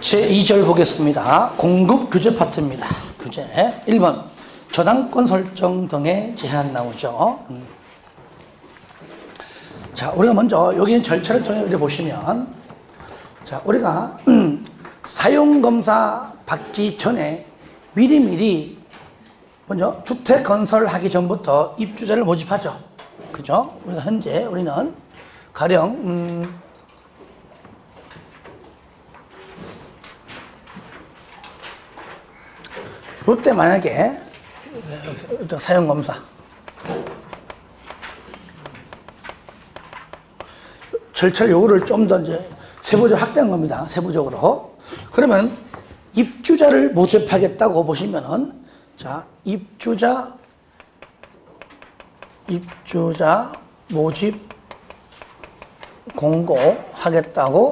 제2절 보겠습니다. 공급 규제 파트입니다. 규제 1번 저당권 설정 등의 제한 나오죠. 자, 우리가 먼저 여기 절차를 통해 보시면, 자, 우리가 사용검사 받기 전에 미리미리 먼저 주택 건설하기 전부터 입주자를 모집하죠. 그죠? 우리가 현재 우리는 가령 이때 만약에 사용검사 절차 요구를 좀 더 이제 세부적으로 확대한 겁니다. 세부적으로. 그러면 입주자를 모집하겠다고 보시면은, 자, 입주자 모집 공고하겠다고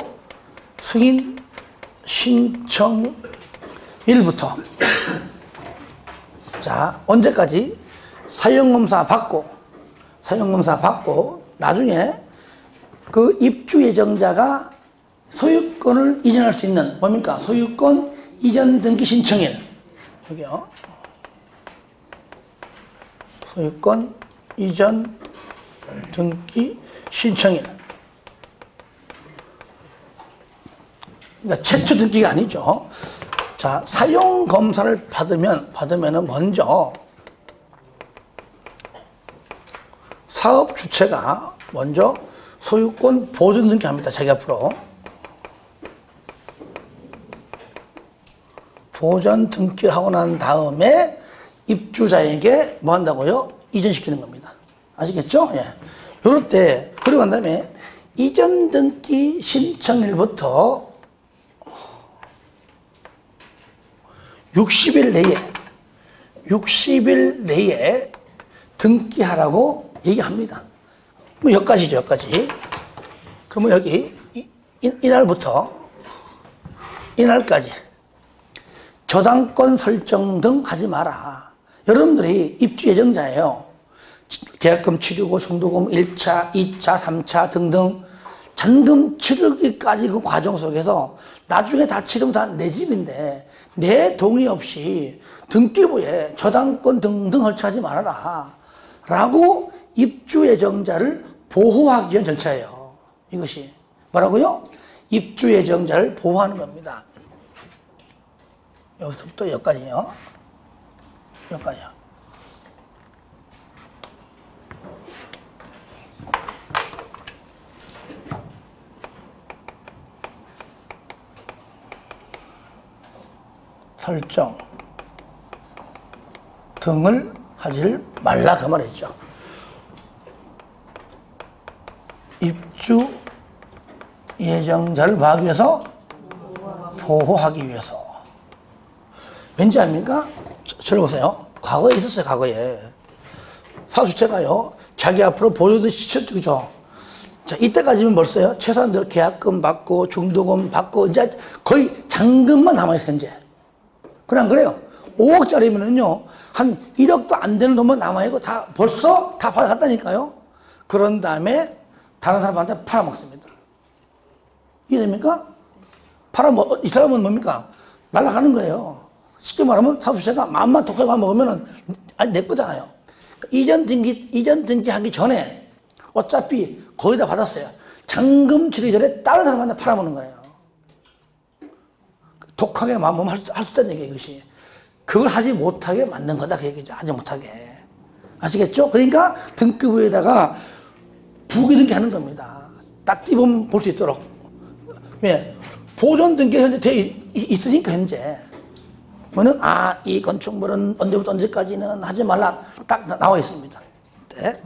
승인 신청일부터, 자, 언제까지? 사용검사 받고 나중에 그 입주 예정자가 소유권을 이전할 수 있는, 뭡니까? 소유권 이전 등기 신청일. 여기요. 소유권 이전 등기 신청일. 그러니까 최초 등기가 아니죠. 자, 사용 검사를 받으면은 먼저 사업 주체가 먼저 소유권 보존 등기합니다. 자기 앞으로 보존 등기를 하고 난 다음에 입주자에게 뭐 한다고요? 이전시키는 겁니다. 아시겠죠? 예. 요럴 때, 그리고 난 다음에 이전 등기 신청일부터 60일 내에 등기하라고 얘기합니다. 뭐 여기까지죠, 여기까지. 그러면 여기 이날까지 저당권 설정 등 하지 마라. 여러분들이 입주 예정자예요. 계약금 치르고 중도금 1차, 2차, 3차 등등 잔금 치르기까지 그 과정 속에서 나중에 다 치르면 다 내 집인데 내 동의 없이 등기부에 저당권 등등 설치하지 말아라 라고 입주 예정자를 보호하기 위한 절차예요. 이것이 뭐라고요? 입주 예정자를 보호하는 겁니다. 여기서부터 여기까지요. 여기까지요. 설정 등을 하지 말라 그 말이죠. 입주 예정자를 보호하기 위해서. 왠지 압니까? 저를 보세요. 과거에 있었어요. 과거에 사주체가요 자기 앞으로 보존을 시켰죠. 그죠? 자, 이때까지는 벌써요 최소한 계약금 받고 중도금 받고 이제 거의 잔금만 남아있어요. 현재. 그래 안 그래요? 5억짜리면은요 한 1억도 안 되는 돈만 남아있고 다 벌써 다 받아갔다니까요. 그런 다음에 다른 사람한테 팔아먹습니다. 이해됩니까? 이 사람은 뭡니까? 날아가는 거예요. 쉽게 말하면 사주세가 마음만 독하게 먹으면은 내 거잖아요. 이전 등기 하기 전에 어차피 거의 다 받았어요. 잔금 치르기 전에 다른 사람한테 팔아먹는 거예요. 독하게 마음만 할 수 있다는 얘기예요, 이것이. 그걸 하지 못하게 만든 거다, 그 얘기죠. 하지 못하게. 아시겠죠? 그러니까 등기부에다가 부기등기 하는 겁니다. 딱 띄보면 볼 수 있도록. 왜? 보존 등기가 현재 돼 있으니까, 현재. 그러면, 이 건축물은 언제부터 언제까지는 하지 말라. 딱 나와 있습니다. 네.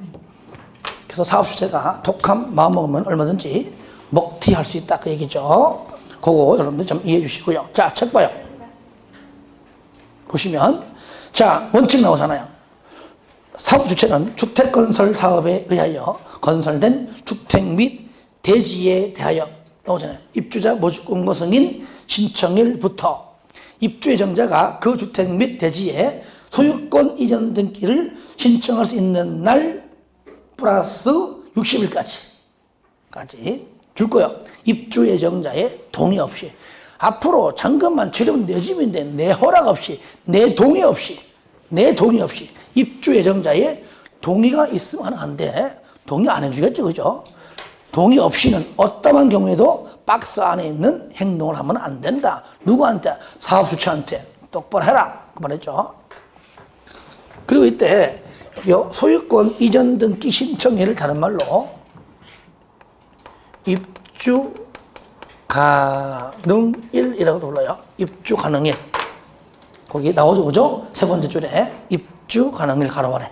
그래서 사업주체가 독한 마음 먹으면 얼마든지 먹튀할 수 있다, 그 얘기죠. 그거 여러분들 좀 이해해 주시고요. 자, 책 봐요. 보시면, 자, 원칙 나오잖아요. 사업주체는 주택건설 사업에 의하여 건설된 주택 및 대지에 대하여 나오잖아요. 입주자 모집공고 승인 신청일부터 입주 예정자가 그 주택 및 대지에 소유권 이전 등기를 신청할 수 있는 날 플러스 60일까지 줄 거예요. 입주 예정자의 동의 없이. 앞으로 잔금만 치르면 내 집인데 내 허락 없이, 내 동의 없이 입주 예정자의 동의가 있으면 가능한데 동의 안 해주겠죠, 그죠? 동의 없이는 어떠한 경우에도 박스 안에 있는 행동을 하면 안 된다. 누구한테? 사업주체한테. 똑바로 해라. 그 말했죠. 그리고 이때 소유권 이전 등기 신청일을 다른 말로 입주 가능일이라고도 불러요. 입주 가능일. 거기 나오죠, 그죠? 세 번째 줄에 입주 가능일 가로 안에.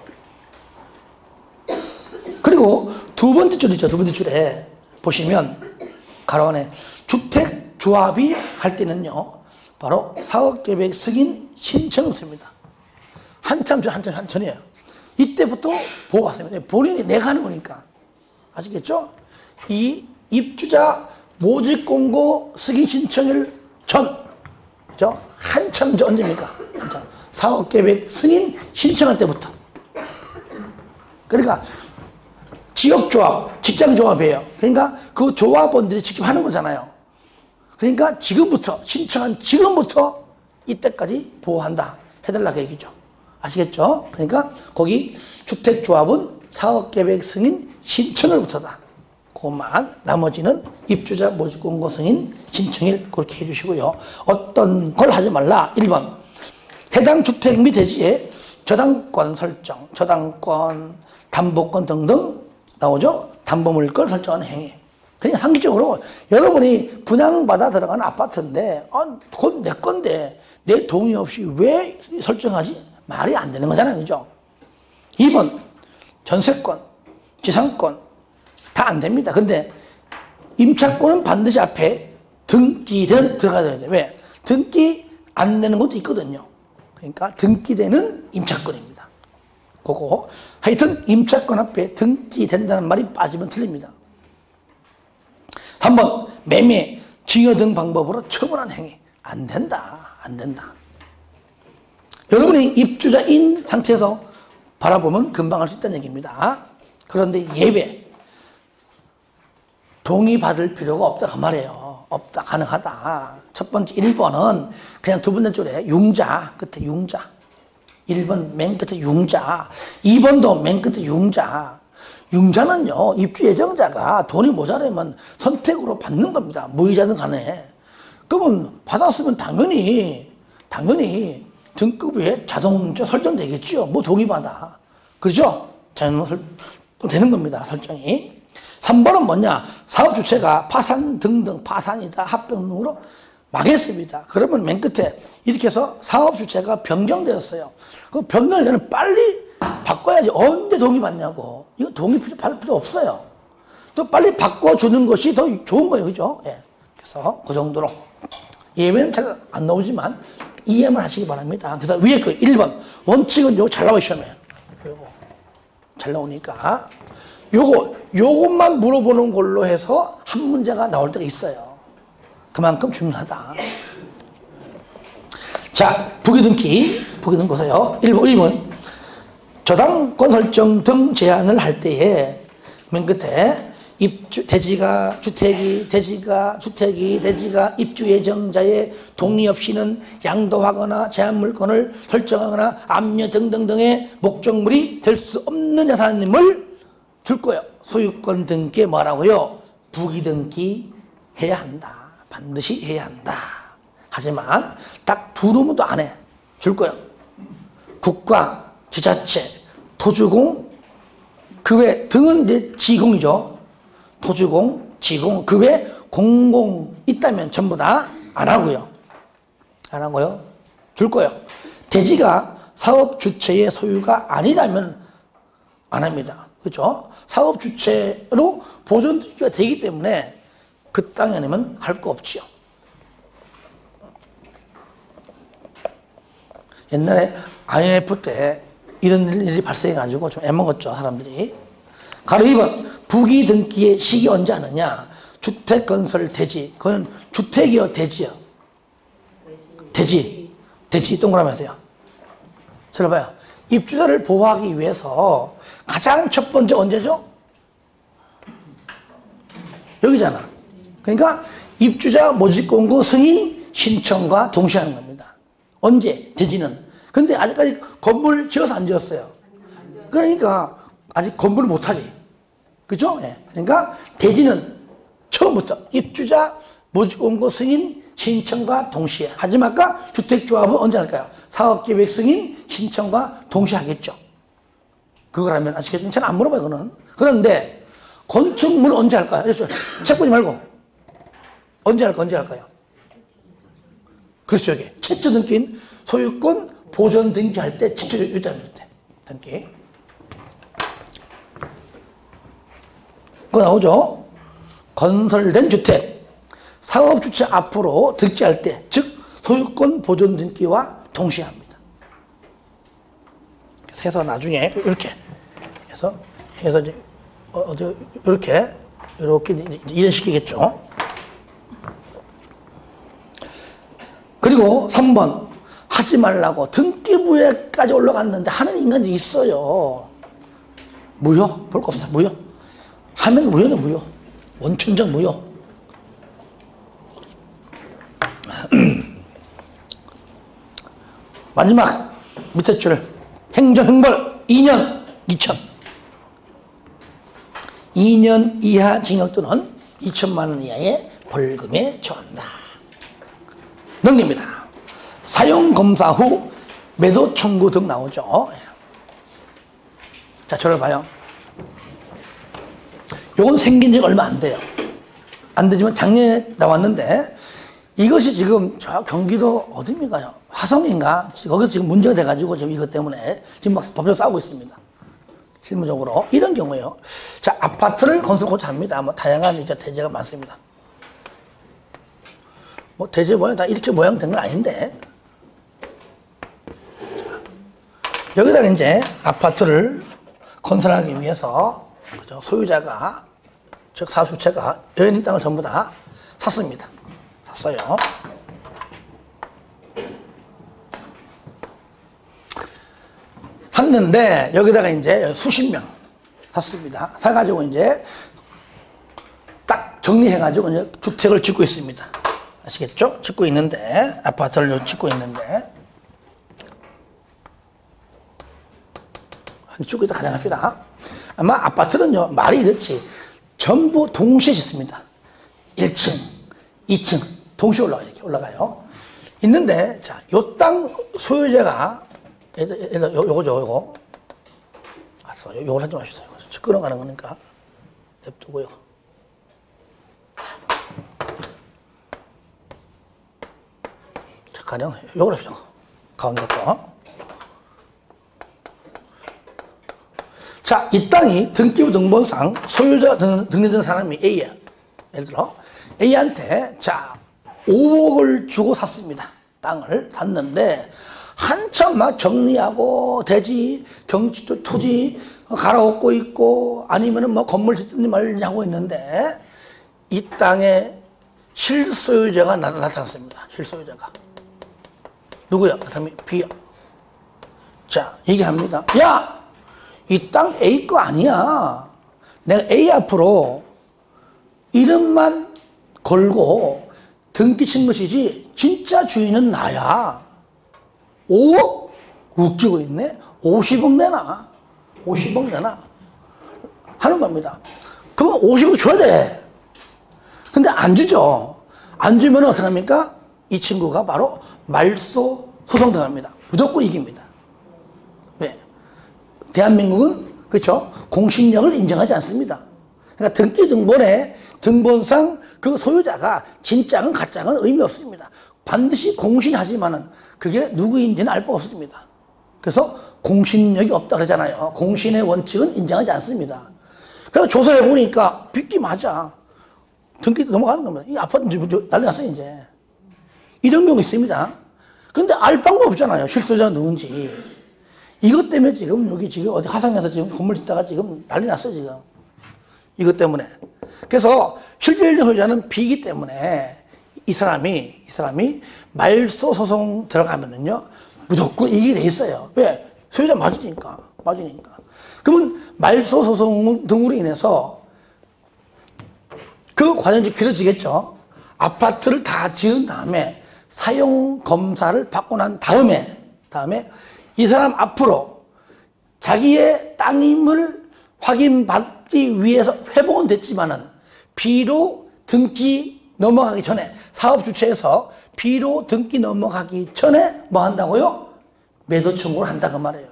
그리고 두 번째 줄이죠. 두 번째 줄에 보시면 가로 안에 주택조합이 할 때는요, 바로 사업계획 승인 신청부터입니다. 한참 전이에요. 이때부터 보호받습니다. 본인이 내가 하는 거니까. 아시겠죠? 이 입주자 모집공고 승인 신청일 전, 그죠? 한참 전 언제입니까? 한참. 사업계획 승인 신청할 때부터. 그러니까 지역조합, 직장조합이에요. 그러니까 그 조합원들이 직접 하는 거잖아요. 그러니까 지금부터, 신청한 지금부터 이때까지 보호한다. 해달라고 얘기죠. 아시겠죠? 그러니까 거기 주택조합은 사업계획 승인 신청일부터다. 그것만, 나머지는 입주자 모집공고 승인 신청일 그렇게 해주시고요. 어떤 걸 하지 말라. 1번, 해당 주택 및 대지의 저당권 설정, 저당권, 담보권 등등 나오죠? 담보물권 설정하는 행위. 그러니까 상기적으로 여러분이 분양받아 들어가는 아파트인데 그건 내 건데 내 동의 없이 왜 설정하지? 말이 안 되는 거잖아요, 그죠? 2번, 전세권, 지상권 다 안 됩니다. 근데 임차권은 반드시 앞에 등기된 들어가야 돼요. 왜? 등기 안 되는 것도 있거든요. 그러니까 등기되는 임차권입니다. 그거 하여튼 임차권 앞에 등기된다는 말이 빠지면 틀립니다. 3번, 매매, 증여 등 방법으로 처분한 행위. 안 된다. 안 된다. 여러분이 입주자인 상태에서 바라보면 금방 할 수 있다는 얘기입니다. 그런데 예외. 동의받을 필요가 없다 그 말이에요. 없다, 가능하다. 첫 번째 1번은 그냥 두 번째 줄에 융자, 끝에 융자. 1번 맨 끝에 융자. 2번도 맨 끝에 융자. 융자는요, 입주 예정자가 돈이 모자라면 선택으로 받는 겁니다. 무이자든 간에. 그러면 받았으면 당연히 등급에 자동차 설정되겠지요. 뭐 동의받아. 그렇죠? 자동 되는 겁니다. 설정이. 3번은 뭐냐? 사업주체가 파산 등등, 파산이다, 합병 등으로 망했습니다. 그러면 맨 끝에 이렇게 해서 사업주체가 변경되었어요. 그 변경을 빨리 바꿔야지. 언제 동의받냐고. 이거 받을 필요 없어요. 또 빨리 바꿔주는 것이 더 좋은 거예요. 그죠? 예. 그래서 그 정도로. 예외는 잘 안 나오지만 이해만 하시기 바랍니다. 그래서 위에 그 1번. 원칙은 요거 잘 나와요, 시험에. 요거. 잘 나오니까. 요것만 물어보는 걸로 해서 한 문제가 나올 때가 있어요. 그만큼 중요하다. 자, 부기등기 보세요. 1번. 저당권 설정 등 제한을 할 때에 맨 끝에 대지가 입주 예정자의 동의 없이는 양도하거나 제한물권을 설정하거나 압류 등등등의 목적물이 될 수 없는 자산임을 줄 거예요. 소유권 등기에 뭐라고요? 부기등기 해야 한다. 반드시 해야 한다. 하지만 딱 두 놈도 안 해. 줄 거예요. 국가, 지자체, 토주공, 그 외 등은 이제 지공이죠. 토주공, 지공, 그 외 공공 있다면 전부 다 안 하고요. 안 하고요. 줄 거예요. 대지가 사업 주체의 소유가 아니라면 안 합니다. 그렇죠? 사업 주체로 보존가 되기 때문에 그 땅에 아니면 할 거 없지요. 옛날에 IMF 때 이런 일이 발생해가지고 좀 애먹었죠, 사람들이. 가로 2번, 부기 등기의 시기 언제 하느냐? 주택 건설 대지. 그건 주택이요, 대지요? 대지. 동그라미 하세요. 들어봐요. 입주자를 보호하기 위해서 가장 첫 번째 언제죠? 여기잖아. 그러니까 입주자 모집공고 승인 신청과 동시에 하는 겁니다. 언제? 대지는. 근데 아직까지 건물 지어서 안 지었어요. 그러니까 아직 건물을 못하지. 그죠? 예. 그러니까 대지는 처음부터 입주자, 모집공고 승인, 신청과 동시에. 하지만 아까 주택조합은 언제 할까요? 사업계획 승인, 신청과 동시에 하겠죠. 그걸 하면 아시겠지만 저는 안 물어봐요, 그거는. 그런데 건축물은 언제 할까요? 책 보지 말고. 언제 할까요? 그렇죠, 여기. 최초 등기인 소유권 보존 등기할 때 최초 등기. 그거 나오죠? 건설된 주택, 사업주체 앞으로 등기할 때, 즉 소유권 보존 등기와 동시에 합니다. 그래서 해서 나중에 이렇게 해서 이제 이렇게 이해시키겠죠. 그리고 3번 하지 말라고 등기부에까지 올라갔는데 하는 인간이 있어요. 무효? 볼 거 없어. 무효. 하면 무효는 무효. 원천적 무효. 마지막 밑에 줄 행정형벌 2년 2천 2년 이하 징역 또는 2천만 원 이하의 벌금에 처한다. 넘깁니다. 사용검사 후 매도 청구 등 나오죠. 자, 저를 봐요. 요건 생긴 지가 얼마 안 돼요. 안 되지만 작년에 나왔는데 이것이 지금 저 경기도 어디입니까? 화성인가? 거기서 지금 문제가 돼가지고 지금 이것 때문에 지금 막 법적으로 싸우고 있습니다. 실무적으로. 이런 경우에요. 자, 아파트를 건설고자 합니다. 뭐 다양한 이제 대제가 많습니다. 뭐 대제 모양 다 이렇게 모양 된 건 아닌데. 자, 여기다가 이제 아파트를 건설하기 위해서 그죠? 소유자가 즉 사주체가 여기 있는 땅을 전부 다 샀습니다. 샀어요. 샀는데 여기다가 이제 수십 명 샀습니다. 사가지고 이제 딱 정리해가지고 이제 주택을 짓고 있습니다. 아시겠죠? 짓고 있는데 아파트를 짓고 있는데 짓고 있다 가정합시다. 아마 아파트는요 말이 이렇지 전부 동시에 짓습니다. 1층, 2층 동시에 올라가요. 이렇게 올라가요. 있는데 자, 요 땅 소유자가 요거죠, 요거. 알았어, 요걸 하지 마시죠. 끌어가는 거니까 냅두고요. 자, 가령 요걸 하시죠. 가운데 거. 자, 이 땅이 등기부 등본상 소유자 등록된 사람이 A야. 예를 들어 A한테 자 5억을 주고 샀습니다. 땅을 샀는데 한참 막 정리하고 대지, 경치, 토지 갈아엎고 있고 아니면은 뭐 건물 짓든지 말든지 하고 있는데 이 땅에 실소유자가 나타났습니다. 실소유자가 누구야? 그 다음에 B야. 자, 얘기합니다. 야! 이 땅 A 거 아니야. 내가 A 앞으로 이름만 걸고 등기 친 것이지 진짜 주인은 나야. 5억? 웃기고 있네. 50억 내놔. 50억 내놔. 하는 겁니다. 그러면 50억 줘야 돼. 근데 안 주죠. 안 주면 어떻게 합니까? 이 친구가 바로 말소 소송 당합니다. 무조건 이깁니다. 왜? 대한민국은 그렇죠? 공신력을 인정하지 않습니다. 그러니까 등기 등본에 등본상 그 소유자가 진짜는 가짜는 의미 없습니다. 반드시 공신하지만은 그게 누구인지는 알 바 없습니다. 그래서 공신력이 없다 그러잖아요. 공신의 원칙은 인정하지 않습니다. 그래서 조사해 보니까 빚기 맞아. 등기 넘어가는 겁니다. 이 아파트 난리 났어요, 이제. 이런 경우 있습니다. 근데 알 방법 없잖아요. 실소유자가 누군지. 이것 때문에 지금 여기 지금 어디 화성에서 지금 건물 짓다가 지금 난리 났어요, 지금. 이것 때문에. 그래서 실질적 소유자는 B이기 때문에 이 사람이 말소 소송 들어가면은요, 무조건 이기게 돼 있어요. 왜? 소유자 맞으니까. 그러면 말소 소송 등으로 인해서 그 과정이 길어지겠죠. 아파트를 다 지은 다음에 사용 검사를 받고 난 다음에 이 사람 앞으로 자기의 땅임을 확인받기 위해서 회복은 됐지만은 비로 등기 넘어가기 전에 사업 주체에서 비로 등기 넘어가기 전에 뭐 한다고요? 매도 청구를 한다 그 말이에요.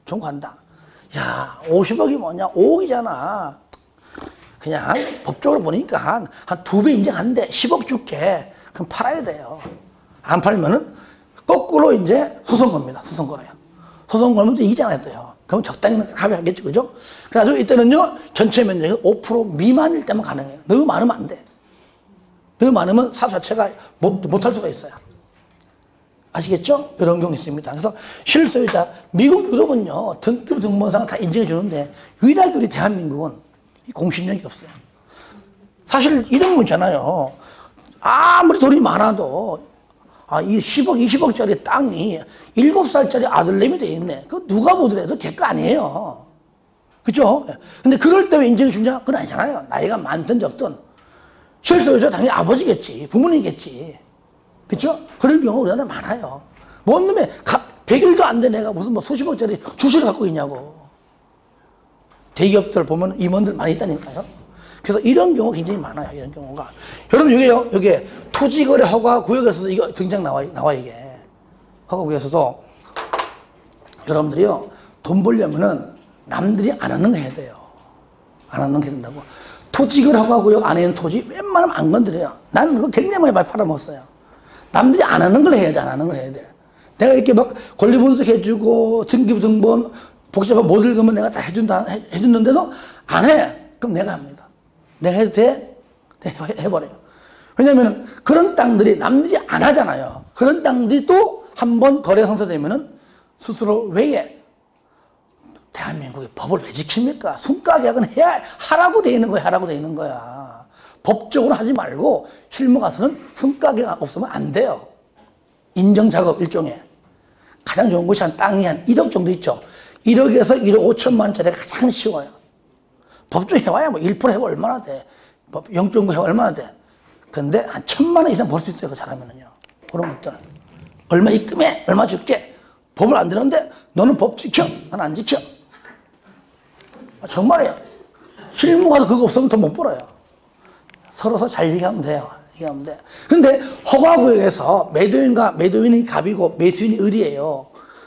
청구한다. 야, 50억이 뭐냐? 5억이잖아. 그냥 법적으로 보니까 한 2배 인정하는데 10억 줄게. 그럼 팔아야 돼요. 안 팔면은 거꾸로 이제 소송 겁니다. 소송 걸어요. 소송 걸면 또 이기지 않아야 돼요. 그럼 적당히 합의하겠죠. 그죠? 그래가지고 이때는요, 전체 면적이 5% 미만일 때만 가능해요. 너무 많으면 안 돼. 너무 많으면 사업 자체가 못할 수가 있어요. 아시겠죠? 이런 경우 있습니다. 그래서 실소유자, 미국, 유럽은요, 등기부 등본상 다 인정해 주는데, 유일하게 우리 대한민국은 공신력이 없어요. 사실 이런 거 있잖아요. 아무리 돈이 많아도, 이 10억, 20억짜리 땅이 7살짜리 아들내미 돼 있네. 그거 누가 보더라도 걔거 아니에요. 그죠? 근데 그럴 때 왜 인정해 주냐? 그건 아니잖아요. 나이가 많든 적든. 실소유자 당연히 아버지겠지. 부모님이겠지. 그쵸? 그런 경우 우리나라에 많아요. 뭔 놈의 100일도 안 된 애가 무슨 뭐 수십억짜리 주식을 갖고 있냐고. 대기업들 보면 임원들 많이 있다니까요. 그래서 이런 경우가 굉장히 많아요. 이런 경우가. 여러분, 여기에 토지거래 허가구역에서도 이거 등장 나와 이게. 허가구역에서도 여러분들이요, 돈 벌려면은 남들이 안 하는 거 해야 돼요. 안 하는 거 해야 된다고. 토지거래 허가구역 안에 있는 토지 웬만하면 안 건드려요. 나는 그거 굉장히 많이 팔아먹었어요. 남들이 안 하는 걸 해야 돼, 안 하는 걸 해야 돼. 내가 이렇게 막 권리 분석해주고, 등기부 등본, 복잡한 못 읽으면 내가 다 해준는데도 안 해. 그럼 내가 합니다. 내가 해도 돼? 내가 해버려요. 왜냐면 그런 땅들이 남들이 안 하잖아요. 그런 땅들이 또 한 번 거래 성사되면은 스스로 왜 대한민국의 법을 왜 지킵니까? 순가계약은 하라고 돼 있는 거야, 하라고 돼 있는 거야. 법적으로 하지 말고 실무 가서는 순가계약 없으면 안 돼요. 인정작업 일종의. 가장 좋은 곳이 땅이 한 1억 정도 있죠. 1억에서 1억 5천만 원짜리가 가장 쉬워요. 법정 해와야 뭐 1% 해봐 얼마나 돼. 0.9 해봐 얼마나 돼. 근데 한 1,000만 원 이상 벌 수 있어요. 그 잘하면은요. 그런 것들. 얼마 입금해? 얼마 줄게? 법을 안 되는데 너는 법 지켜? 난 안 지켜. 정말이에요. 실무 가서 그거 없으면 돈 못 벌어요. 서로서 잘 얘기하면 돼요. 얘기하면 돼. 근데 허가구역에서 매도인이 갑이고 매수인이 을이에요.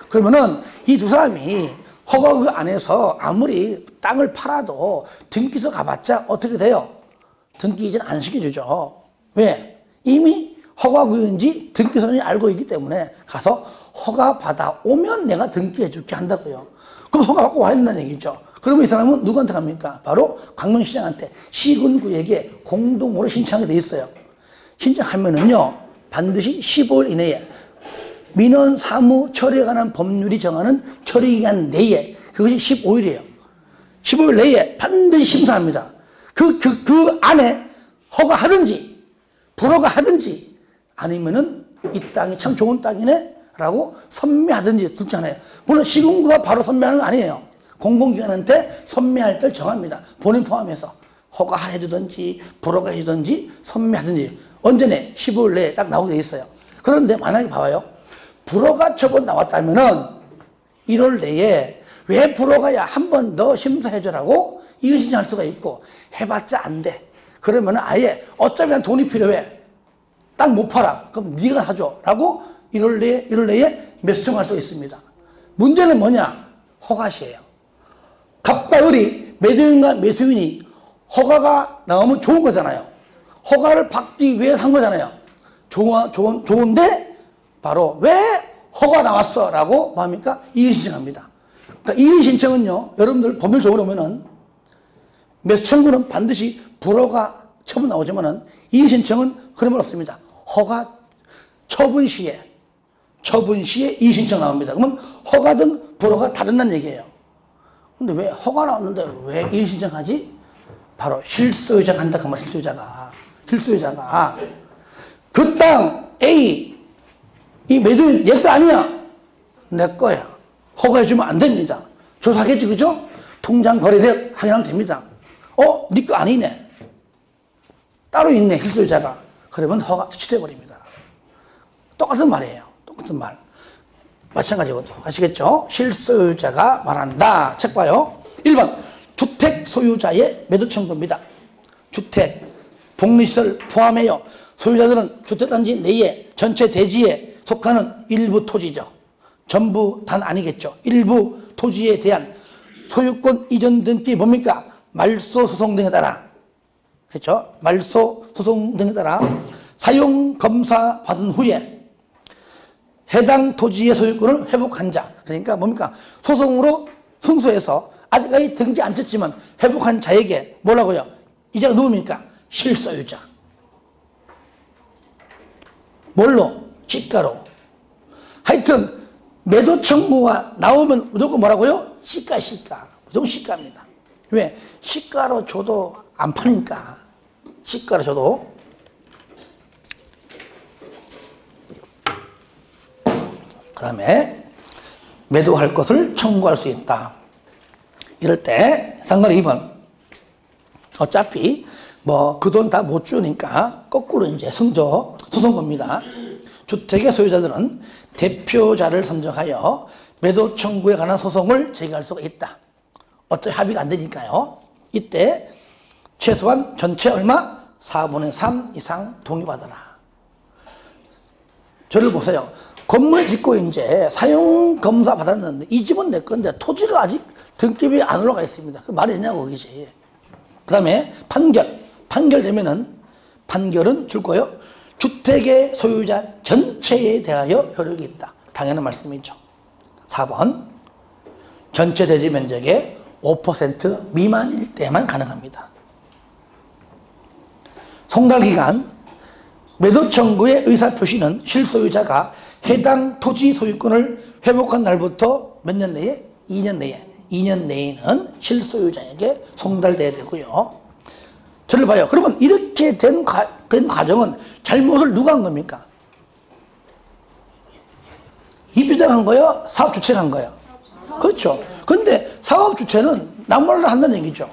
그러면은 이 두 사람이 허가구역 안에서 아무리 땅을 팔아도 등기소 가봤자 어떻게 돼요? 등기 이전 안 시켜주죠. 왜? 이미 허가구역인지 등기소인이 알고 있기 때문에 가서 허가 받아오면 내가 등기해줄게 한다고요. 그럼 허가 받고 와야 된다는 얘기죠. 그러면 이 사람은 누구한테 갑니까? 바로 광명시장한테 시군구에게 공동으로 신청하게 돼 있어요. 신청하면은요, 반드시 15일 이내에 민원 사무 처리에 관한 법률이 정하는 처리기간 내에, 그것이 15일이에요. 15일 내에 반드시 심사합니다. 그 안에 허가하든지, 불허가 하든지, 아니면은 이 땅이 참 좋은 땅이네? 라고 선매하든지 둘 중 하나예요. 물론 시군구가 바로 선매하는 거 아니에요. 공공기관한테 선매할 때를 정합니다. 본인 포함해서. 허가해주든지, 불허가 해주든지, 선매하든지. 언제네? 15일 내에 딱 나오게 돼 있어요. 그런데 만약에 봐봐요. 불허가 처분 나왔다면은 1월 내에 왜 불허가야 한 번 더 심사해주라고 이거 신청할 수가 있고, 해봤자 안 돼. 그러면은 아예 어차피 난 돈이 필요해. 땅 못 팔아. 그럼 네가 사줘. 라고 1월 내에 매수청할 수 있습니다. 문제는 뭐냐? 허가시에요. 갑과 을이 매도인과 매수인이 허가가 나오면 좋은 거잖아요. 허가를 받기 위해 산 거잖아요. 좋은데 바로 왜 허가 나왔어? 라고 뭐 합니까? 이의 신청합니다. 그러니까 이의 신청은요, 여러분들 법률적으로 보면은 매수청구는 반드시 불허가 처분 나오지만은 이의 신청은 그런 말 없습니다. 허가 처분 시에 이의 신청 나옵니다. 그러면 허가든 불허가 다른다는 얘기예요. 근데 왜 허가 나왔는데 왜 이의 신청하지? 바로 실소유자가 한다. 그 말, 실소유자가 그 땅 A 이 매도인 내 거 아니야. 내 거야. 허가해주면 안 됩니다. 조사하겠지, 그죠? 통장 거래력 확인하면 됩니다. 네 거 아니네. 따로 있네, 실소유자가. 그러면 허가 취소해버립니다. 똑같은 말이에요. 똑같은 말. 마찬가지거든. 아시겠죠? 실소유자가 말한다. 책 봐요. 1번 주택 소유자의 매도 청구입니다. 주택, 복리시설 포함하여 소유자들은 주택단지 내에 전체 대지에 속하는 일부 토지죠. 전부 단 아니겠죠. 일부 토지에 대한 소유권 이전 등기 뭡니까? 말소 소송 등에 따라, 그렇죠? 말소 소송 등에 따라 사용 검사 받은 후에 해당 토지의 소유권을 회복한 자, 그러니까 뭡니까? 소송으로 승소해서 아직까지 등기 안 쳤지만 회복한 자에게 뭐라고요? 이자가 누굽니까? 실소유자. 뭘로? 시가로. 하여튼 매도 청구가 나오면 무조건 뭐라고요? 시가. 무조건 시가입니다. 왜? 시가로 줘도 안 파니까. 시가로 줘도. 그 다음에 매도할 것을 청구할 수 있다. 이럴 때 상관이 2번. 어차피 뭐 그 돈 다 못 주니까 거꾸로 이제 소송 겁니다. 주택의 소유자들은 대표자를 선정하여 매도 청구에 관한 소송을 제기할 수가 있다. 어차피 합의가 안 되니까요. 이때 최소한 전체 얼마? 4분의 3 이상 동의받아라. 저를 보세요. 건물 짓고 이제 사용 검사 받았는데 이 집은 내 건데 토지가 아직 등기부에 안 올라가 있습니다. 그 말이 되냐고 그것이. 그 다음에 판결되면은 판결은 줄 거예요. 주택의 소유자 전체에 대하여 효력이 있다. 당연한 말씀이죠. 4번 전체 대지 면적의 5% 미만일 때만 가능합니다. 송달기간 매도 청구의 의사표시는 실소유자가 해당 토지 소유권을 회복한 날부터 몇 년 내에? 2년 내에. 2년 내에는 실소유자에게 송달돼야 되고요. 저를 봐요. 그러면 이렇게 된 과정은 잘못을 누가 한 겁니까? 입주자가 한 거예요? 사업주체가 한 거예요? 그렇죠. 근데 사업주체는 남몰라 한다는 얘기죠.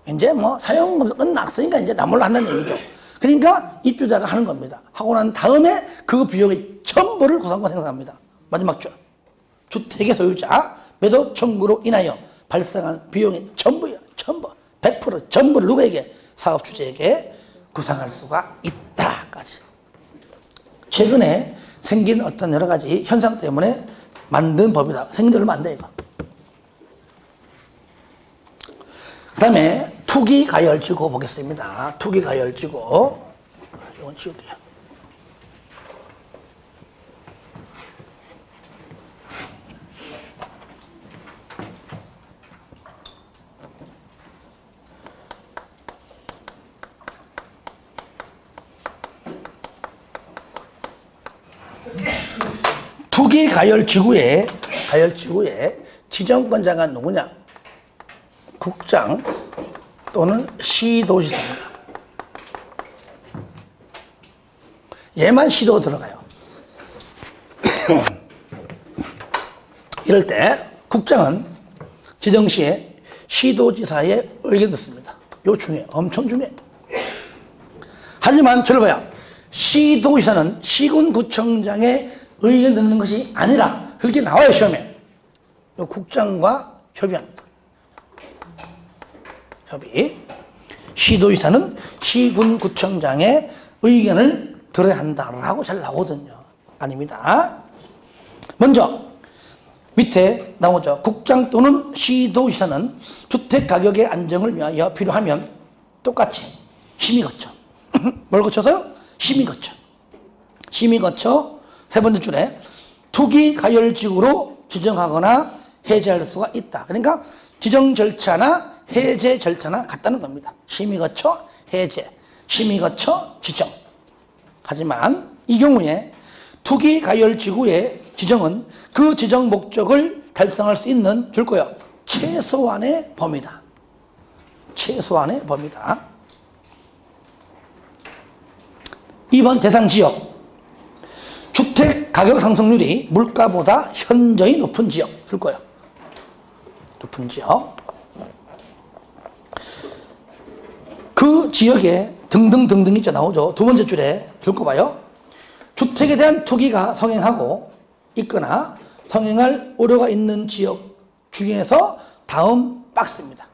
이제 뭐 사용검사 끝났으니까 이제 남몰라 한다는 얘기죠. 그러니까 입주자가 하는 겁니다. 하고 난 다음에 그 비용의 전부를 구상권 생성합니다. 마지막 줄. 주택의 소유자 매도 청구로 인하여 발생한 비용의 전부요. 전부. 100% 전부를 누구에게? 사업주체에게 구상할 수가 있다까지. 최근에 생긴 어떤 여러 가지 현상 때문에 만든 법이다. 생긴 지 얼마 안 돼, 이거. 그 다음에 투기가열지구 보겠습니다. 투기가열지구. 이건 지울게요. 투기가열지구의 지정권자가 누구냐? 국장 또는 시도지사입니다. 얘만 시도 들어가요. 이럴 때 국장은 지정 시에 시도지사의 의견 듣습니다. 이거 중요해요. 엄청 중요해요. 하지만 저를 봐요. 시도지사는 시군구청장의 의견 듣는 것이 아니라 그렇게 나와요, 시험에. 국장과 협의합니다. 협의. 시도지사는 시군구청장의 의견을 들어야 한다라고 잘 나오거든요. 아닙니다. 먼저 밑에 나오죠. 국장 또는 시도지사는 주택가격의 안정을 위하여 필요하면 똑같이 심의 거쳐. 뭘 거쳐서요? 심의 거쳐. 심의 거쳐 세 번째 줄에 투기가열지구로 지정하거나 해제할 수가 있다. 그러니까 지정 절차나 해제 절차나 같다는 겁니다. 심의 거쳐 해제, 심의 거쳐 지정. 하지만 이 경우에 투기가열지구의 지정은 그 지정 목적을 달성할 수 있는 줄 거예요. 최소한의 범위다. 최소한의 범위다. 2번 대상지역. 주택 가격 상승률이 물가보다 현저히 높은 지역 줄 거예요. 높은 지역. 그 지역에 등등등등 있죠. 나오죠. 두 번째 줄에 읽어봐요. 주택 주택에 대한 투기가 성행하고 있거나 성행할 우려가 있는 지역 중에서 다음 박스입니다.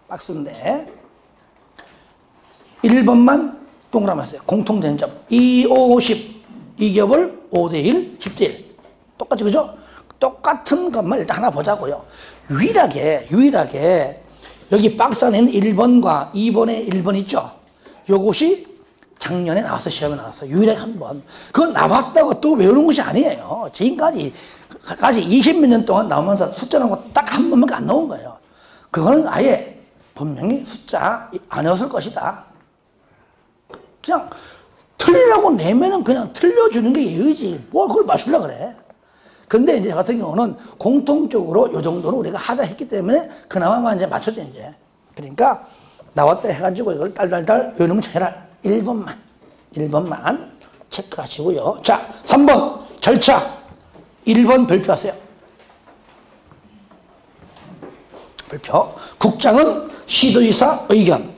박스인데 1번만 동그라미 했어요. 공통된 점 2, 5, 10 이 겹을 5대1, 10대1 똑같죠, 그죠? 똑같은 것만 일단 하나 보자고요. 유일하게 여기 박스 안에 있는 1번과 2번의 1번 있죠? 요것이 작년에 나왔어, 시험에 나왔어. 유일하게 한 번. 그건 나왔다고 또 외우는 것이 아니에요. 지금까지 20몇 년 동안 나오면서 숫자라는 거 딱 한 번밖에 안 나온 거예요. 그거는 아예 분명히 숫자 안 외웠을 것이다. 그냥 틀리라고 내면은 그냥 틀려주는 게 예의지. 뭘 그걸 맞추려고 그래. 근데 이제 저 같은 경우는 공통적으로 요 정도는 우리가 하자 했기 때문에 그나마 이제 맞춰져 이제. 그러니까 나왔다 해가지고 이걸 딸딸딸 외우는 건 해라. 1번만 체크하시고요. 자, 3번 절차. 1번 발표하세요. 발표. 국장은 시도지사 의견.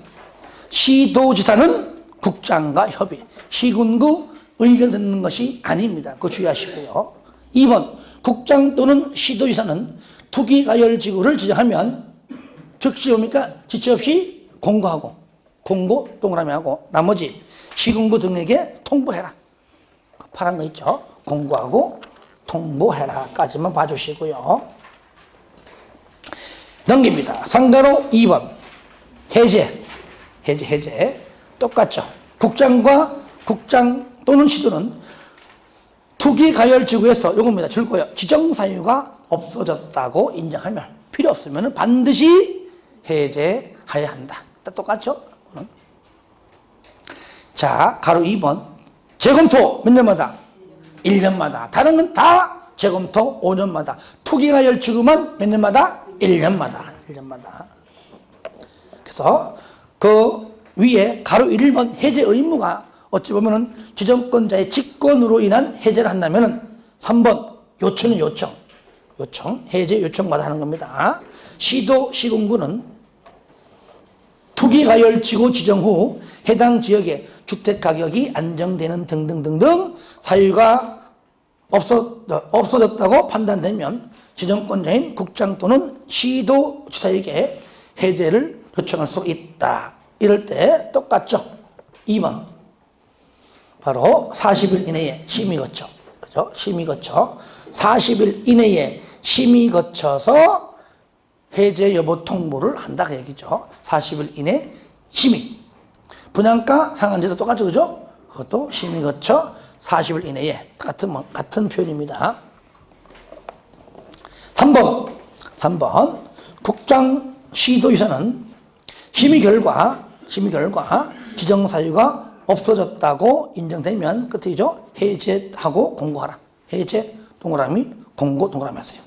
시도지사는 국장과 협의. 시군구 의견 듣는 것이 아닙니다. 그거 주의하시고요. 2번 국장 또는 시도지사는 투기가열지구를 지정하면 즉시 뭡니까? 지체 없이 공고하고 공고 동그라미하고 나머지 시군구 등에게 통보해라. 파란 거 있죠? 공고하고 통보해라 까지만 봐주시고요. 넘깁니다. 상가로 2번 해제 똑같죠? 국장과 국장 또는 시도는 투기가열지구에서 요겁니다. 줄 거예요. 지정사유가 없어졌다고 인정하면 필요 없으면 반드시 해제해야 한다. 똑같죠? 자, 가로 2번 재검토 몇 년마다? 1년마다. 다른 건 다 재검토 5년마다. 투기가열지구만 몇 년마다? 1년마다. 그래서 그 위에 가로 1번 해제 의무가 어찌 보면은 지정권자의 직권으로 인한 해제를 한다면은 3번 요청은 요청 해제 요청마다 하는 겁니다. 시도 시군구는 투기가열지구 지정 후 해당 지역에 주택가격이 안정되는 등등등등 사유가 없어졌다고 판단되면 지정권자인 국장 또는 시도지사에게 해제를 요청할 수 있다. 이럴 때 똑같죠? 2번 바로 40일 이내에 심의 거쳐, 그죠? 심의 거쳐 40일 이내에 심의 거쳐서 해제 여부 통보를 한다 그 얘기죠. 40일 이내 심의. 분양가 상한제도 똑같죠, 그죠? 그것도 심의 거쳐 40일 이내에 같은 표현입니다. 3번 국장 시도지사는 심의 결과 지정 사유가 없어졌다고 인정되면 끝이죠. 해제하고 공고하라. 해제 동그라미 공고 동그라미 하세요.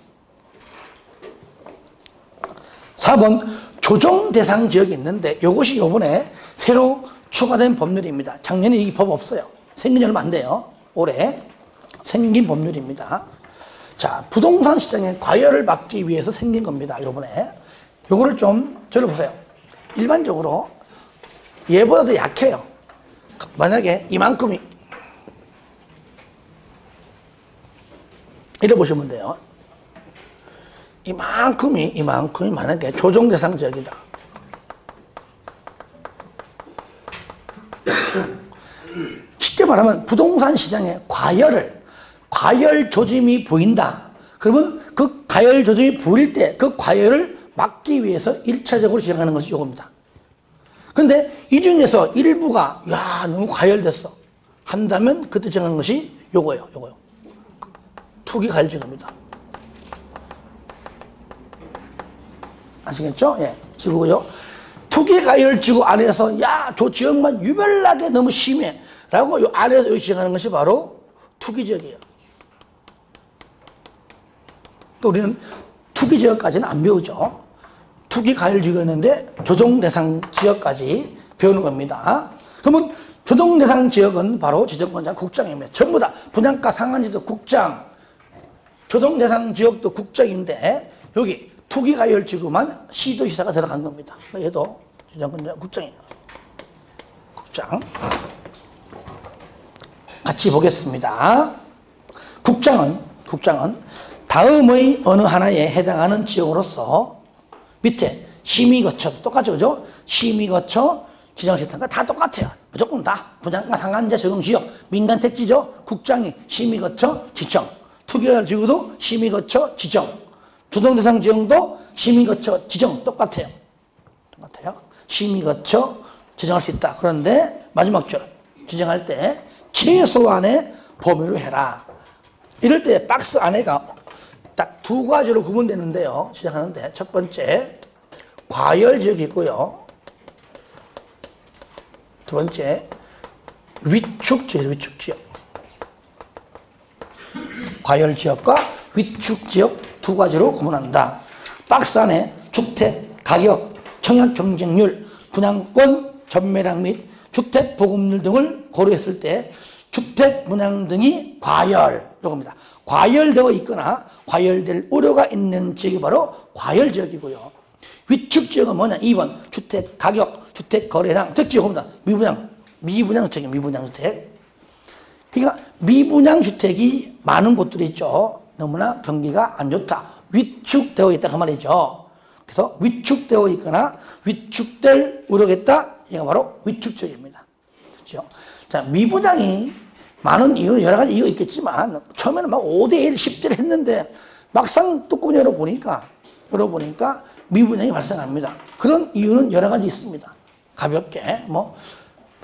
4번 조정 대상 지역이 있는데 이것이 이번에 새로 추가된 법률입니다. 작년에 이 법 없어요. 생긴 지 얼마 안 돼요. 올해 생긴 법률입니다. 자, 부동산 시장의 과열을 막기 위해서 생긴 겁니다. 이번에 요거를 좀 들어보세요. 일반적으로 얘보다도 약해요. 만약에 이만큼이 이래 보시면 돼요. 이만큼이 만약에 조정 대상 지역이다. 쉽게 말하면 부동산 시장에 과열 조짐이 보인다. 그러면 그 과열 조짐이 보일 때 그 과열을 막기 위해서 1차적으로 진행하는 것이 이겁니다. 근데 이 중에서 일부가 너무 과열됐어 한다면 그때 정하는 것이 요거예요. 투기 가열지구입니다. 아시겠죠? 예, 지구요. 투기 가열지구 안에서 저 지역만 유별나게 너무 심해 라고 요 안에서 여기 지정하는 것이 바로 투기지역이에요. 또 우리는 투기지역까지는 안 배우죠. 투기 가열지구였는데 조정 대상 지역까지 배우는 겁니다. 그러면 조정 대상 지역은 바로 지정권자 국장입니다. 전부 다 분양가 상한제도 국장, 조정 대상 지역도 국장인데 여기 투기 가열지구만 시도지사가 들어간 겁니다. 얘도 지정권자 국장이에요. 국장. 같이 보겠습니다. 국장은 다음의 어느 하나에 해당하는 지역으로서 밑에 심의 거쳐 똑같죠, 그죠? 심의 거쳐 지정을 했다는 거 다 똑같아요. 무조건 다 분양가 상한제 적용 지역 민간 택지죠. 국장이 심의 거쳐 지정, 투기할 지구도 심의 거쳐 지정, 주동 대상 지형도 심의 거쳐 지정 똑같아요. 심의 거쳐 지정할 수 있다. 그런데 마지막 줄 지정할 때 최소한의 범위로 해라. 이럴 때 박스 안에가 딱 두 가지로 구분되는데요. 지정하는데 첫 번째 과열 지역이 있고요. 두 번째 위축 지역. 과열 지역과 위축 지역 두 가지로 구분한다. 박스 안에 주택 가격, 청약 경쟁률, 분양권 전매량 및 주택 보급률 등을 고려했을 때 주택 분양 등이 과열, 요겁니다. 과열되어 있거나 과열될 우려가 있는 지역이 바로 과열 지역이고요. 위축 지역은 뭐냐? 2번 주택 가격, 주택 거래량, 특히 요겁니다. 미분양 주택이에요. 미분양 주택. 그러니까 미분양 주택이 많은 곳들이 있죠. 너무나 경기가 안 좋다. 위축되어 있다 그 말이죠. 그래서 위축되어 있거나 위축될 우려가 있다. 이게 바로 위축 지역입니다. 그렇죠? 자, 미분양이 많은 이유는 여러 가지 이유가 있겠지만 처음에는 막 5대1, 10대를 했는데 막상 뚜껑 열어보니까 미분양이 발생합니다. 그런 이유는 여러 가지 있습니다. 가볍게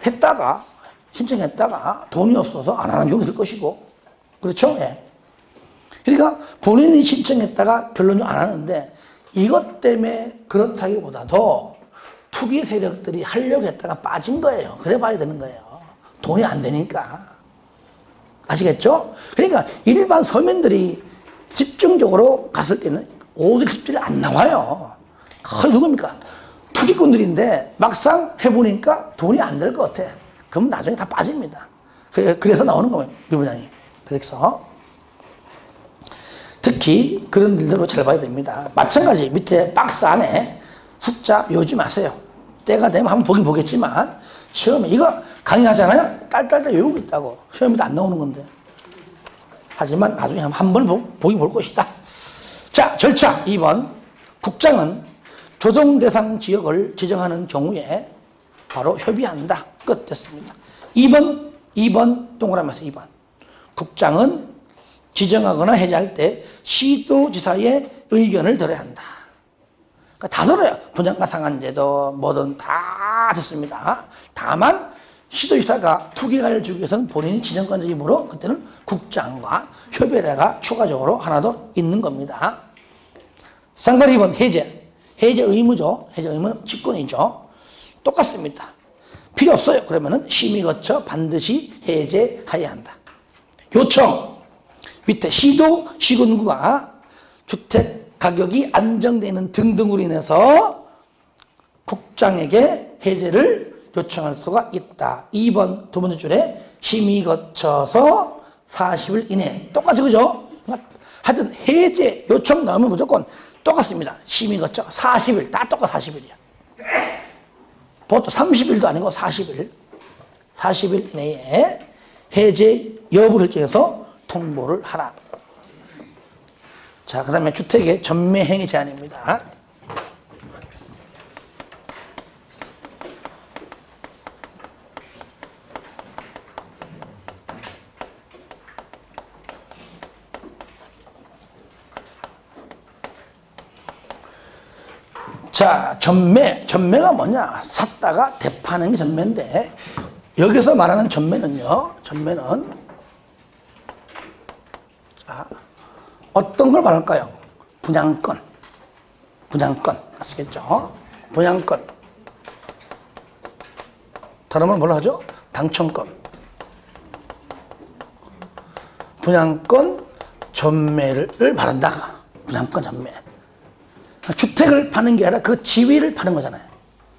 했다가 신청했다가 돈이 없어서 안 하는 경우도 있을 것이고, 그렇죠? 예. 그러니까 본인이 신청했다가 결론이 안 하는데 이것 때문에 그렇다기보다도 투기 세력들이 하려고 했다가 빠진 거예요. 그래 봐야 되는 거예요. 돈이 안 되니까. 아시겠죠? 그러니까 일반 서민들이 집중적으로 갔을 때는 5대 10대를 안 나와요. 거의 누굽니까? 투기꾼들인데 막상 해보니까 돈이 안 될 것 같아. 그럼 나중에 다 빠집니다. 그래서 나오는 거예요. 미분양이. 그래서 특히 그런 일들로 잘 봐야 됩니다. 마찬가지 밑에 박스 안에 숫자 외우지 마세요. 때가 되면 한번 보긴 보겠지만 시험에 이거 강의하잖아요. 딸딸딸 외우고 있다고. 시험에도 안 나오는 건데. 하지만 나중에 한번 보긴 볼 것이다. 자, 절차 2번. 국장은 조정 대상 지역을 지정하는 경우에 바로 협의한다. 끝 됐습니다. 2번 동그라미에서 2번. 국장은 지정하거나 해제할 때 시도지사의 의견을 들어야 한다. 그러니까 다 들어요. 분양가 상한제도 뭐든 다 듣습니다. 다만 시도지사가 투기가를 주기 위해서는 본인이 지정권자이므로 그때는 국장과 협의회가 추가적으로 하나 더 있는 겁니다. 쌍거리 2번 해제. 해제 의무죠. 해제 의무는 직권이죠. 똑같습니다. 필요 없어요. 그러면은 심의 거쳐 반드시 해제해야 한다. 요청. 밑에 시도, 시군구가 주택 가격이 안정되는 등등으로 인해서 국장에게 해제를 요청할 수가 있다. 2번 두 번째 줄에 심의 거쳐서 40일 이내. 똑같이 그죠? 하여튼 해제 요청 나오면 무조건 똑같습니다. 심의 거쳐 40일. 다 똑같아 40일이야. 보통 30일도 아니고 40일. 40일 이내에 해제 여부 결정해서 통보를 하라. 자, 그 다음에 주택의 전매 행위 제한입니다. 자, 전매가 뭐냐? 샀다가 대파는 게 전매인데, 여기서 말하는 전매는요, 자, 어떤 걸 말할까요? 분양권. 아시겠죠? 분양권. 다른 말 뭘로 하죠? 당첨권. 분양권 전매를 말한다. 분양권 전매. 주택을 파는 게 아니라 그 지위를 파는 거잖아요.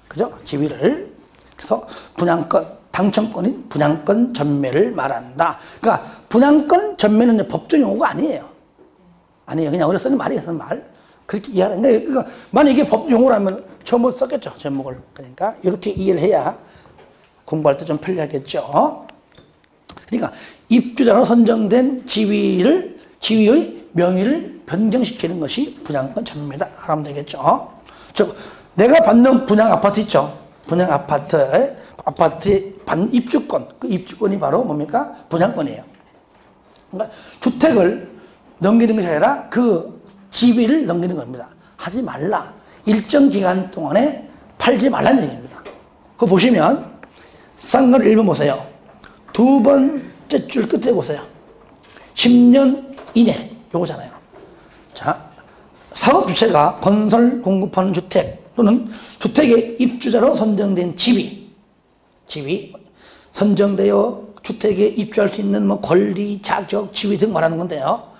그죠? 지위를. 그래서 분양권, 당첨권인 분양권 전매를 말한다. 그러니까 분양권 전매는 법정 용어가 아니에요. 그냥 우리가 쓰는 말이에요. 쓰는 말. 그렇게 이해하는데, 그러니까 만약 이게 법정 용어라면 처음부터 썼겠죠. 제목을. 그러니까 이렇게 이해를 해야 공부할 때 좀 편리하겠죠. 그러니까 입주자로 선정된 지위의 명의를 변경시키는 것이 분양권 전매입니다. 하면 되겠죠. 즉 내가 받는 분양 아파트 있죠. 분양 아파트의 입주권, 그 입주권이 바로 뭡니까? 분양권이에요. 그러니까 주택을 넘기는 것이 아니라 그 지위를 넘기는 겁니다. 하지 말라. 일정 기간 동안에 팔지 말라는 얘기입니다. 그거 보시면 쌍가루 1번 보세요. 두 번째 줄 끝에 보세요. 10년 이내 요거잖아요. 자, 사업주체가 건설 공급하는 주택 또는 주택의 입주자로 선정된 지위 선정되어 주택에 입주할 수 있는 뭐 권리, 자격, 지위 등 말하는 건데요.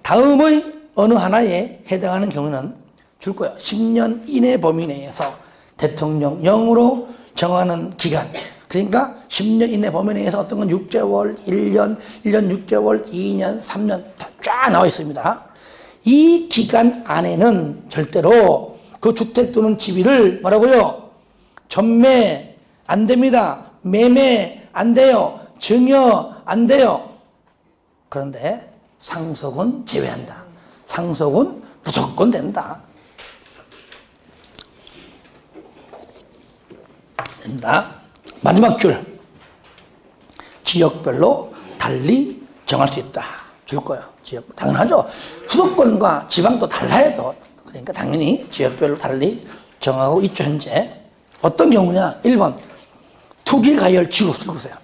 다음의 어느 하나에 해당하는 경우는 줄 거예요. 10년 이내 범위 내에서 대통령령으로 정하는 기간. 그러니까 10년 이내 범위 내에서 어떤 건 6개월, 1년 6개월, 2년, 3년 쫙 나와 있습니다. 이 기간 안에는 절대로 그 주택 또는 지위를 뭐라고요? 전매 안 됩니다. 매매 안 돼요. 증여 안 돼요. 그런데 상속은 제외한다. 상속은 무조건 된다. 된다. 마지막 줄. 지역별로 달리 정할 수 있다. 줄 거예요. 지역. 당연하죠. 수도권과 지방도 달라요. 또. 그러니까 당연히 지역별로 달리 정하고 있죠. 현재. 어떤 경우냐. 1번. 투기가열지구. 읽으세요.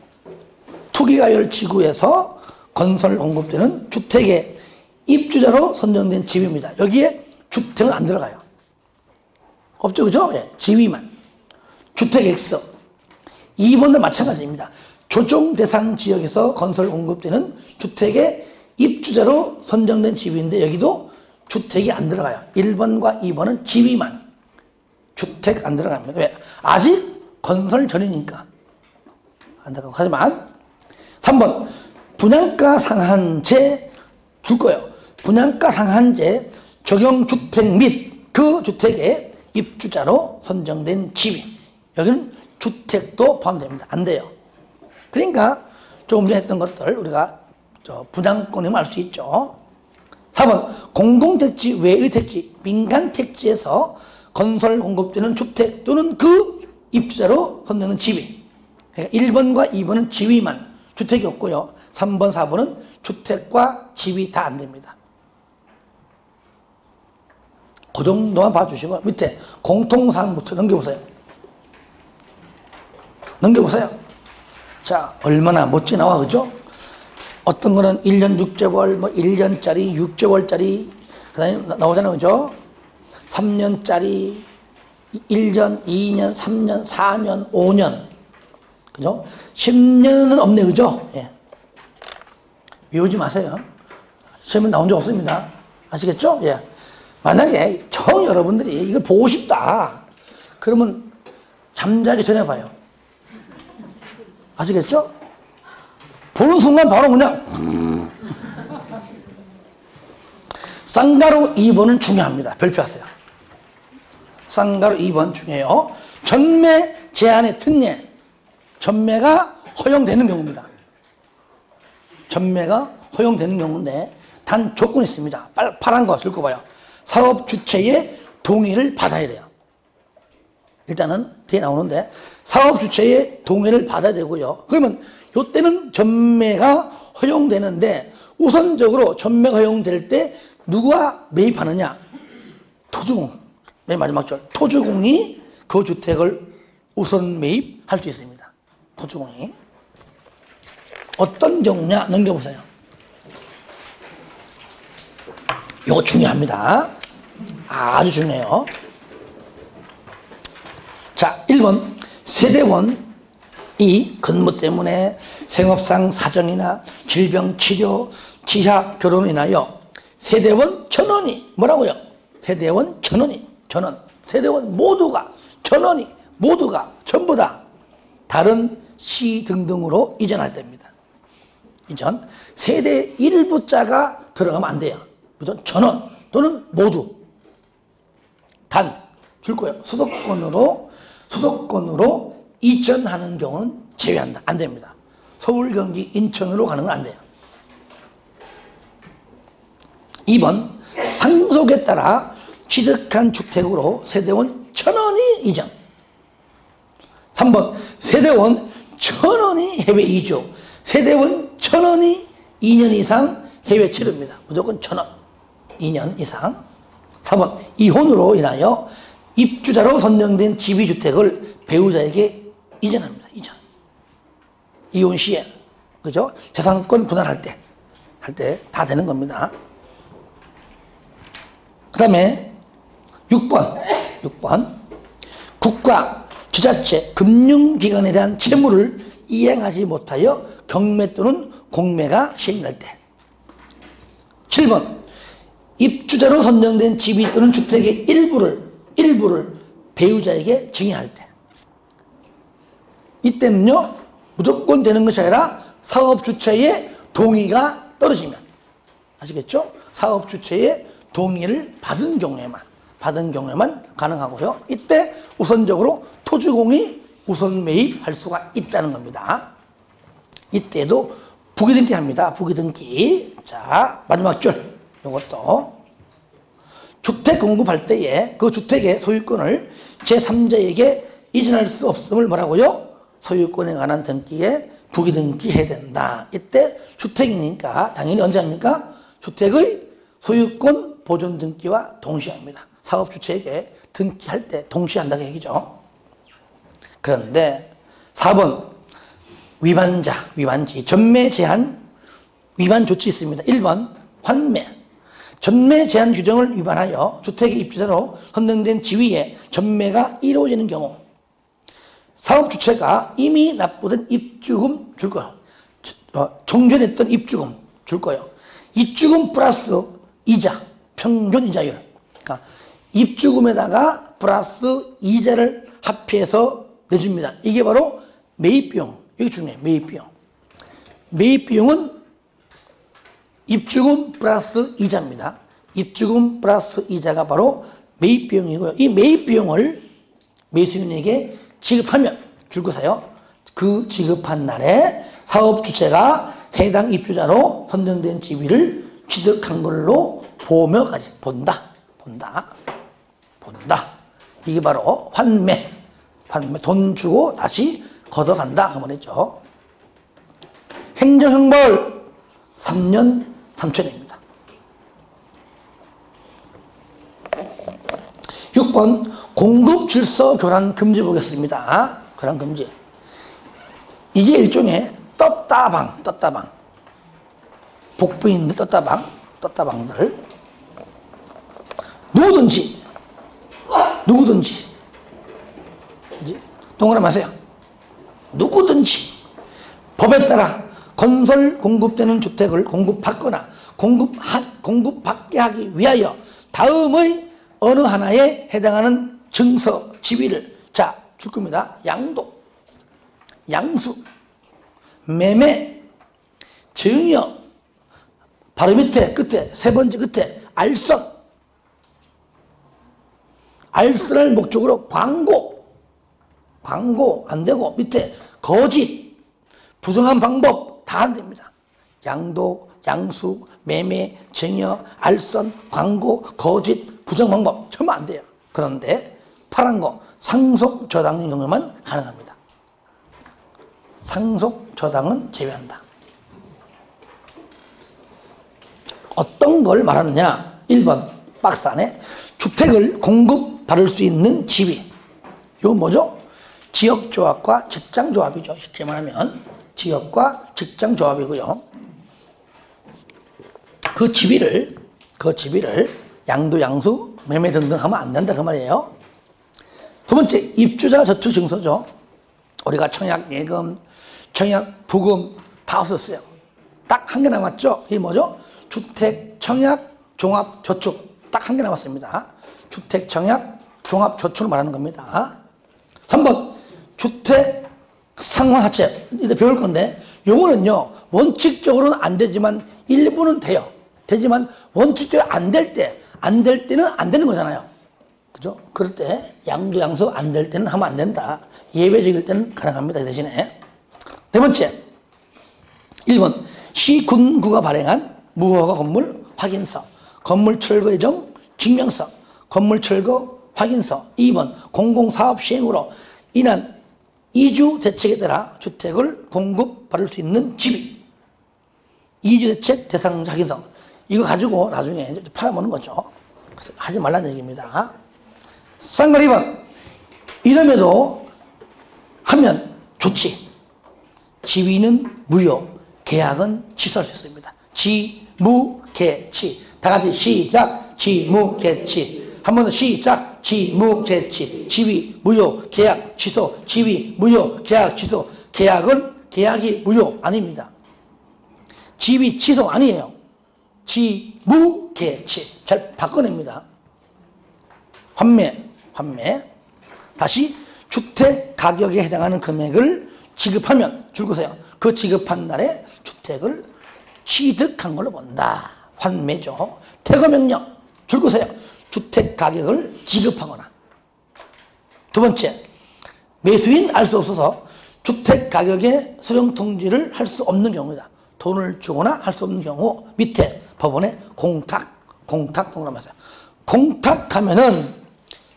투기가열지구에서 건설 공급되는 주택의 입주자로 선정된 지위입니다. 여기에 주택은 안 들어가요. 없죠. 그죠? 예, 지위만. 주택 X. 2번도 마찬가지입니다. 조정 대상 지역에서 건설 공급되는 주택의 입주자로 선정된 지위인데 여기도 주택이 안 들어가요. 1번과 2번은 지위만. 주택 안 들어갑니다. 왜? 아직 건설 전이니까. 안 들어가고. 하지만 3번. 분양가 상한제 줄 거예요. 분양가 상한제 적용 주택 및 그 주택의 입주자로 선정된 지위. 여기는 주택도 포함됩니다. 안 돼요. 그러니까 조금 전에 했던 것들 우리가 분양권이면 알 수 있죠. 4번 공공택지 외의 택지 민간 택지에서 건설 공급되는 주택 또는 그 입주자로 선정된 지위. 그러니까 1번과 2번은 지위만 주택이 없고요. 3번, 4번은 주택과 지위 다 안 됩니다. 그 정도만 봐주시고 밑에 공통사항부터 넘겨보세요. 넘겨보세요. 자, 얼마나 멋지게 나와, 그죠? 어떤 거는 1년 6개월, 뭐 1년짜리, 6개월짜리, 그 다음에 나오잖아요, 그죠? 3년짜리, 1년, 2년, 3년, 4년, 5년. 그죠? 10년은 없네, 그죠? 예. 외우지 마세요. 시험에 나온 적 없습니다. 아시겠죠? 예. 만약에 여러분들이 이걸 보고 싶다. 그러면 잠자기 전에 봐요. 아시겠죠? 보는 순간 바로 그냥 쌍가루 2번은 중요합니다. 별표하세요. 쌍가루 2번 중요해요. 전매 제한의 특례. 전매가 허용되는 경우입니다. 전매가 허용되는 경우인데 단 조건이 있습니다. 파란 거 읽어봐요. 사업 주체의 동의를 받아야 돼요. 일단은 뒤에 나오는데 사업 주체의 동의를 받아야 되고요. 그러면 이때는 전매가 허용되는데 우선적으로 전매가 허용될 때 누가 매입하느냐? 토주공. 맨 마지막 절. 토주공이 그 주택을 우선 매입할 수 있습니다. 토주공이. 어떤 경우냐? 넘겨보세요. 이거 중요합니다. 아주 중요해요. 자, 1번 세대원이 근무 때문에 생업상 사정이나 질병 치료, 지하 결혼으로 인하여 세대원 전원이 뭐라고요? 세대원 전원이 전원 세대원 모두가 전원이 모두가 전부 다 다른 시 등등으로 이전할 때입니다. 이전 세대 일부자가 들어가면 안 돼요. 무조건 전원 또는 모두 단 줄 거예요. 수도권으로 이전하는 경우는 제외한다. 안 됩니다. 서울, 경기, 인천으로 가는 건 안 돼요. 2번, 상속에 따라 취득한 주택으로 세대원 1,000원이 이전. 3번, 세대원 1,000원이 해외 이주. 세대원 1,000원이 2년 이상 해외 체류입니다. 무조건 1,000원. 2년 이상. 4번, 이혼으로 인하여 입주자로 선정된 지비주택을 배우자에게 이전합니다. 이전. 이혼 시에. 그죠? 재산권 분할할 때. 다 되는 겁니다. 그 다음에 6번. 국가, 지자체, 금융기관에 대한 채무를 이행하지 못하여 경매 또는 공매가 시행될 때. 7번. 입주자로 선정된 지비 또는 주택의 일부를 배우자에게 증여할 때. 이때는요, 무조건 되는 것이 아니라 사업주체의 동의가 떨어지면. 아시겠죠? 사업주체의 동의를 받은 경우에만 가능하고요. 이때 우선적으로 토지공이 우선 매입할 수가 있다는 겁니다. 이때도 부기등기 합니다. 부기등기. 자, 마지막 줄. 이것도 주택 공급할 때에 그 주택의 소유권을 제3자에게 이전할 수 없음을 뭐라고요? 소유권에 관한 등기에 부기등기해야 된다. 이때 주택이니까 당연히 언제 합니까? 주택의 소유권 보존 등기와 동시에 합니다. 사업주체에게 등기할 때 동시에 한다는 얘기죠. 그런데 4번 위반지 전매 제한 위반 조치 있습니다. 1번 환매 전매 제한 규정을 위반하여 주택의 입주자로 선정된 지위에 전매가 이루어지는 경우 사업주체가 이미 납부된 입주금 줄 거예요. 정전했던 입주금 줄 거예요. 입주금 플러스 이자, 평균 이자율. 그러니까 입주금에다가 플러스 이자를 합해서 내줍니다. 이게 바로 매입비용. 이게 중요해요. 매입비용. 매입비용은 입주금 플러스 이자입니다. 입주금 플러스 이자가 바로 매입비용이고요. 이 매입비용을 매수인에게 지급하면 줄거서요. 그 지급한 날에 사업주체가 해당 입주자로 선정된 지위를 취득한 걸로 보며까지 본다. 이게 바로 환매. 돈 주고 다시 걷어간다. 그 말이죠. 행정형벌 3년 3천입니다. 6번 공급 질서 교란 금지 보겠습니다. 교란 금지. 이게 일종의 떴다방. 복부인들 떴다방들. 누구든지. 동그라미 하세요. 누구든지 법에 따라 건설 공급되는 주택을 공급받거나 공급받게 하기 위하여 다음의 어느 하나에 해당하는 증서, 지위를 줄 겁니다. 양도, 양수, 매매, 증여, 바로 밑에 끝에 세 번째 끝에 알선을 목적으로 광고 안 되고 밑에 거짓, 부정한 방법 다 안 됩니다. 양도, 양수, 매매, 증여, 알선, 광고, 거짓, 부정 방법 전부 안 돼요. 그런데 파란 거 상속 저당의 경우만 가능합니다. 상속 저당은 제외한다. 어떤 걸 말하느냐? 1번 박스 안에 주택을 공급받을 수 있는 지위. 이건 뭐죠? 지역조합과 직장조합이죠. 쉽게 말하면 지역과 직장조합이고요. 그 지위를 양도, 양수, 매매 등등 하면 안 된다 그 말이에요. 두 번째 입주자 저축 증서죠. 우리가 청약 예금, 청약 부금 다 없었어요. 딱 한 개 남았죠. 이게 뭐죠? 주택 청약 종합 저축 딱 한 개 남았습니다. 주택 청약 종합 저축을 말하는 겁니다. 3번 주택 상환하체 이제 배울 건데 요거는요 원칙적으로는 안 되지만 일부는 돼요. 되지만 원칙적으로 안 될 때는 안 되는 거잖아요. 그죠? 그럴 때 양도 양수 안 될 때는 하면 안 된다. 예외적일 때는 가능합니다. 그 대신에 네 번째 1번 시군구가 발행한 무허가 건물 확인서, 건물 철거 예정 증명서, 건물 철거 확인서. 2번 공공사업 시행으로 인한 이주 대책에 따라 주택을 공급받을 수 있는 집이 이주 대책 대상자 확인서. 이거 가지고 나중에 팔아먹는 거죠. 그래서 하지 말라는 얘기입니다. 쌍걸 2번 이름에도 하면 좋지. 지위는 무효, 계약은 취소할 수 있습니다. 지, 무, 개, 치. 다 같이 시작. 지, 무, 개, 치. 한 번 더 시작. 지, 무, 개, 치. 지위, 무효, 계약, 취소. 지위, 무효, 계약, 취소. 계약이 무효 아닙니다. 지위, 취소 아니에요. 지, 무, 개, 치. 잘 바꿔냅니다. 환매. 다시 주택 가격에 해당하는 금액을 지급하면 줄거세요. 그 지급한 날에 주택을 취득한 걸로 본다. 환매죠. 퇴거명령 줄거세요. 주택 가격을 지급하거나. 두 번째, 매수인 알 수 없어서 주택 가격의 수령 통지를 할 수 없는 경우이다. 돈을 주거나 할 수 없는 경우 밑에 법원에 공탁 동그라미. 공탁하면은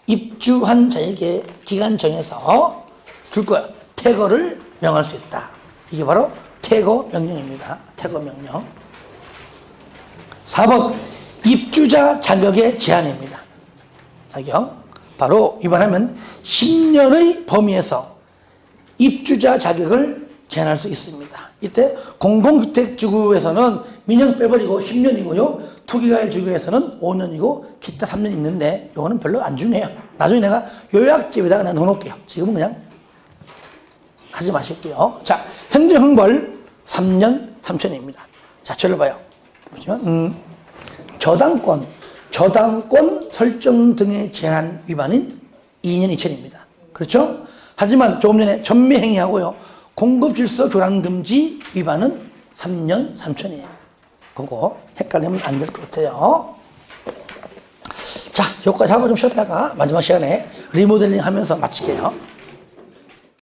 입주한 자에게 기간 정해서 줄 거야. 퇴거를 명할 수 있다. 이게 바로 퇴거 명령입니다. 퇴거 명령. 4번 입주자 자격의 제한입니다. 자격. 바로 위반하면 10년의 범위에서 입주자 자격을 제한할 수 있습니다. 이때 공공주택지구에서는 민영 빼버리고 10년이고요. 투기과일지구에서는 5년이고 기타 3년 있는데 이거는 별로 안 중요해요. 나중에 내가 요약집에다가 그냥 넣어놓을게요. 지금은 그냥 하지 마실게요. 자, 행정형벌 3년 3천입니다. 자, 저를 봐요. 보시면 저당권 설정 등의 제한 위반인 2년 2천입니다. 그렇죠? 하지만 조금 전에 전매행위하고요. 공급질서 교란 금지 위반은 3년 3천이에요. 그거 헷갈리면 안 될 것 같아요. 자, 여기까지 하고 좀 쉬었다가 마지막 시간에 리모델링 하면서 마칠게요.